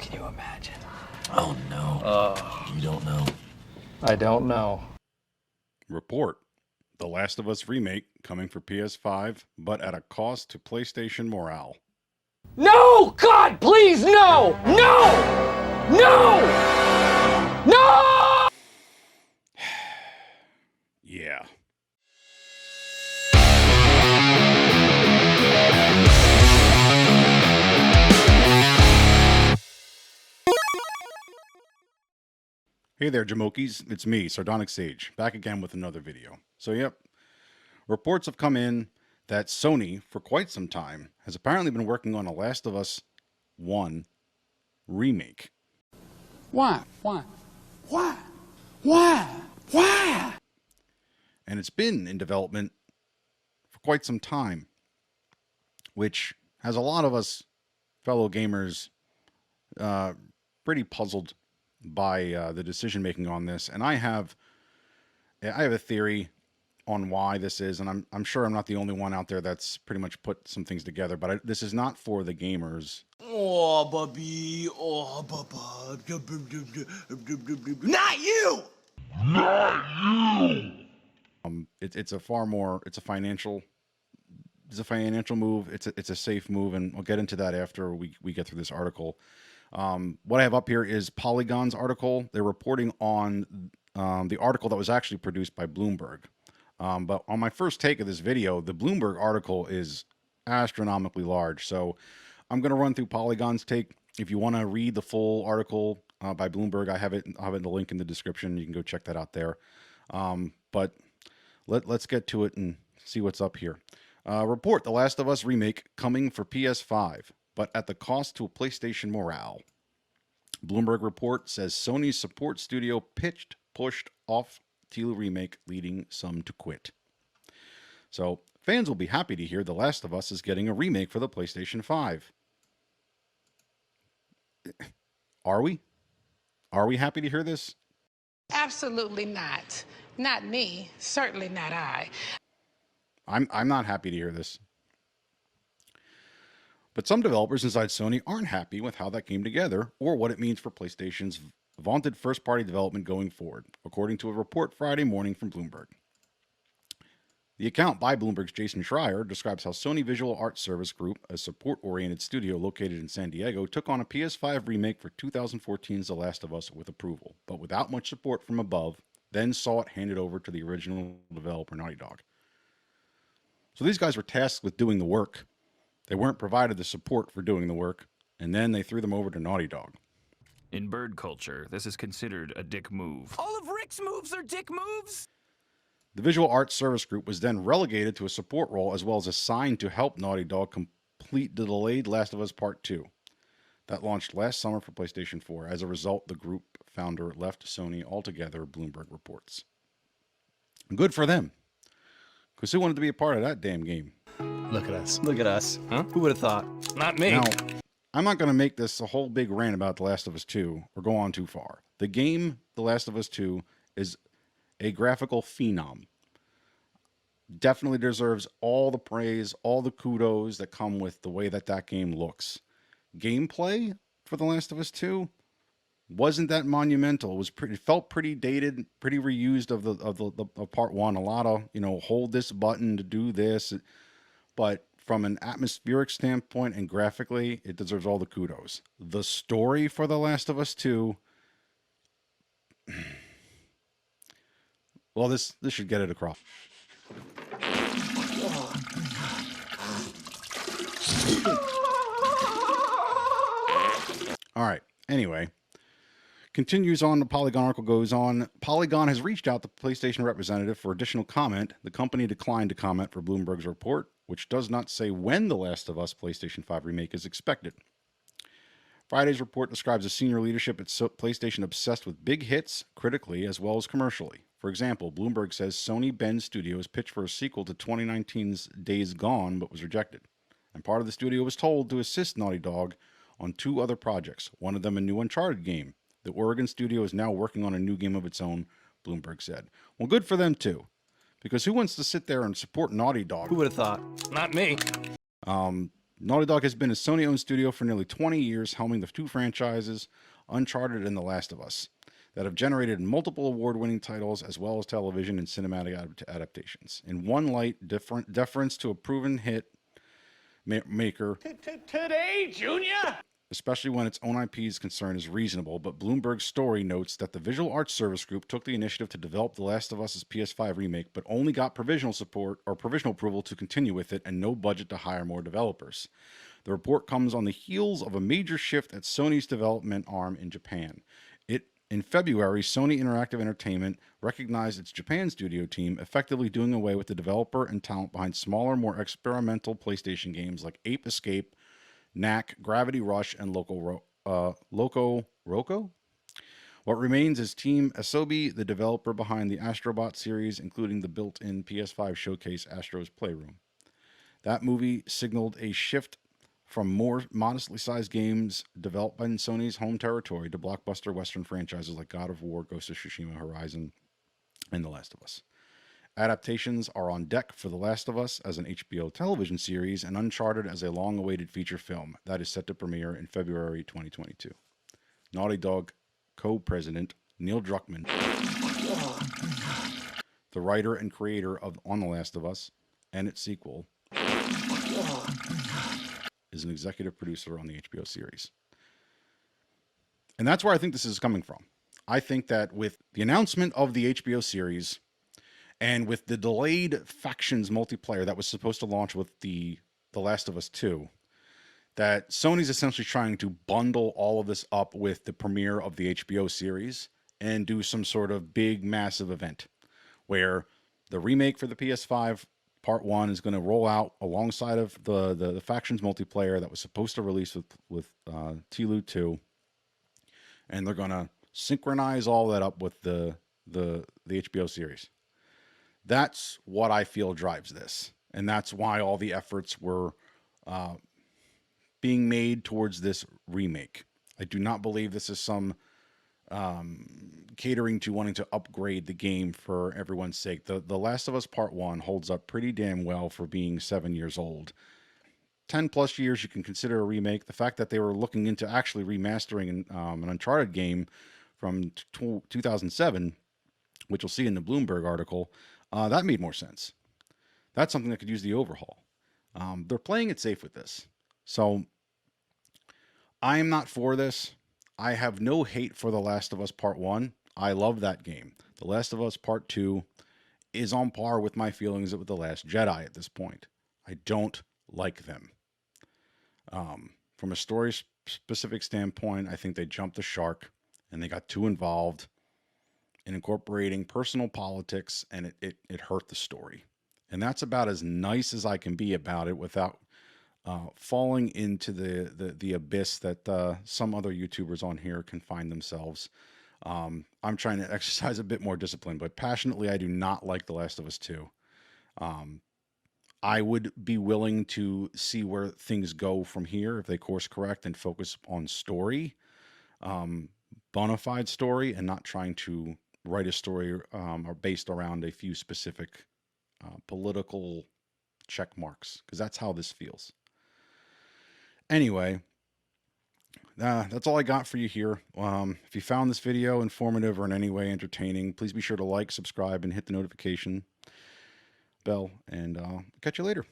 Can you imagine? Oh, no. You don't know. I don't know. Report. The Last of Us Remake coming for PS5, but at a cost to PlayStation morale. No! God, please, no! No! No! No! Yeah. Hey there, Jamokis. It's me, Sardonic Sage, back again with another video. So, yep, reports have come in that Sony, for quite some time, has apparently been working on a Last of Us 1 remake. Why? Why? Why? Why? Why? And it's been in development for quite some time, which has a lot of us fellow gamers pretty puzzled by the decision making on this. And I have a theory on why this is, and I'm sure I'm not the only one out there that's pretty much put some things together, but this is not for the gamers. Oh, Bubby. Oh, Bubba. Not you! It's a far more, it's a financial move. It's a safe move, and we'll get into that after we get through this article. What I have up here is Polygon's article. They're reporting on the article that was actually produced by Bloomberg. But on my first take of this video, the Bloomberg article is astronomically large. So I'm going to run through Polygon's take. If you want to read the full article by Bloomberg, I'll have it in the link in the description. You can go check that out there. But let's get to it and see what's up here. Report: The Last of Us Remake coming for PS5, but at the cost to PlayStation morale. Bloomberg report says Sony's support studio pushed off Teal remake, leading some to quit. So fans will be happy to hear The Last of Us is getting a remake for the PlayStation 5. Are we? Are we happy to hear this? Absolutely not. Not me. Certainly not I. I'm not happy to hear this. But some developers inside Sony aren't happy with how that came together or what it means for PlayStation's vaunted first-party development going forward, according to a report Friday morning from Bloomberg. The account by Bloomberg's Jason Schreier describes how Sony Visual Arts Service Group, a support-oriented studio located in San Diego, took on a PS5 remake for 2014's The Last of Us with approval, but without much support from above, then saw it handed over to the original developer Naughty Dog. So these guys were tasked with doing the work. They weren't provided the support for doing the work, and then they threw them over to Naughty Dog. In bird culture, this is considered a dick move. All of Rick's moves are dick moves? The Visual Arts Service Group was then relegated to a support role as well as assigned to help Naughty Dog complete the delayed Last of Us Part 2 that launched last summer for PlayStation 4. As a result, the group founder left Sony altogether, Bloomberg reports. Good for them, because who wanted to be a part of that damn game? Look at us. Look at us. Huh? Who would have thought? Not me. Now, I'm not going to make this a whole big rant about The Last of Us 2 or go on too far. The game, The Last of Us 2, is a graphical phenom. Definitely deserves all the praise, all the kudos that come with the way that game looks. Gameplay for The Last of Us 2 wasn't that monumental. It felt pretty dated, pretty reused of part 1. A lot of, hold this button to do this. But from an atmospheric standpoint and graphically, it deserves all the kudos. The story for The Last of Us 2, well, this should get it across. All right. Anyway, continues on. The Polygon article goes on. Polygon has reached out to the PlayStation representative for additional comment. The company declined to comment for Bloomberg's report, which does not say when The Last of Us PlayStation 5 remake is expected. Friday's report describes the senior leadership at PlayStation obsessed with big hits, critically as well as commercially. For example, Bloomberg says Sony Bend Studios pitched for a sequel to 2019's Days Gone, but was rejected. And part of the studio was told to assist Naughty Dog on 2 other projects, one of them a new Uncharted game. The Oregon studio is now working on a new game of its own, Bloomberg said. Well, good for them too, because who wants to sit there and support Naughty Dog? Who would have thought? Not me. Naughty Dog has been a Sony-owned studio for nearly 20 years, helming the two franchises, Uncharted and The Last of Us, that have generated multiple award-winning titles as well as television and cinematic adaptations. In one light, deference to a proven hit maker Today, Junior! especially when its own IP is concerned, is reasonable, but Bloomberg's story notes that the Visual Arts Service Group took the initiative to develop The Last of Us' PS5 remake, but only got provisional support or provisional approval to continue with it and no budget to hire more developers. The report comes on the heels of a major shift at Sony's development arm in Japan. In February, Sony Interactive Entertainment recognized its Japan studio team, effectively doing away with the developer and talent behind smaller, more experimental PlayStation games like Ape Escape, Knack, Gravity Rush, and Loco Roco? What remains is Team Asobi, the developer behind the Astrobot series, including the built-in PS5 showcase Astro's Playroom. That movie signaled a shift from more modestly sized games developed in Sony's home territory to blockbuster Western franchises like God of War, Ghost of Tsushima, Horizon, and The Last of Us. Adaptations are on deck for The Last of Us as an HBO television series and Uncharted as a long-awaited feature film that is set to premiere in February 2022. Naughty Dog co-president Neil Druckmann, the writer and creator of On The Last of Us and its sequel, is an executive producer on the HBO series. And that's where I think this is coming from. I think that with the announcement of the HBO series and with the delayed Factions multiplayer that was supposed to launch with the Last of Us 2, that Sony's essentially trying to bundle all of this up with the premiere of the HBO series and do some sort of big, massive event where the remake for the PS5 Part 1 is going to roll out alongside of the Factions multiplayer that was supposed to release with TLU 2, and they're going to synchronize all that up with the HBO series. That's what I feel drives this, and that's why all the efforts were being made towards this remake. I do not believe this is some catering to wanting to upgrade the game for everyone's sake. The Last of Us Part 1 holds up pretty damn well for being 7 years old. 10 plus years you can consider a remake. The fact that they were looking into actually remastering an Uncharted game from 2007, which you'll see in the Bloomberg article, that made more sense. That's something that could use the overhaul. They're playing it safe with this. So I am not for this. I have no hate for The Last of Us Part 1. I love that game. The Last of Us Part 2 is on par with my feelings with The Last Jedi at this point. I don't like them. From a story-specific standpoint, I think they jumped the shark and they got too involved in incorporating personal politics, and it hurt the story. And that's about as nice as I can be about it without falling into the abyss that some other YouTubers on here can find themselves. I'm trying to exercise a bit more discipline, but passionately, I do not like The Last of Us 2. I would be willing to see where things go from here if they course correct and focus on story, bona fide story, and not trying to write a story or based around a few specific political check marks, because that's how this feels. Anyway, that's all I got for you here. If you found this video informative or in any way entertaining, please be sure to like, subscribe, and hit the notification bell, and I'll catch you later.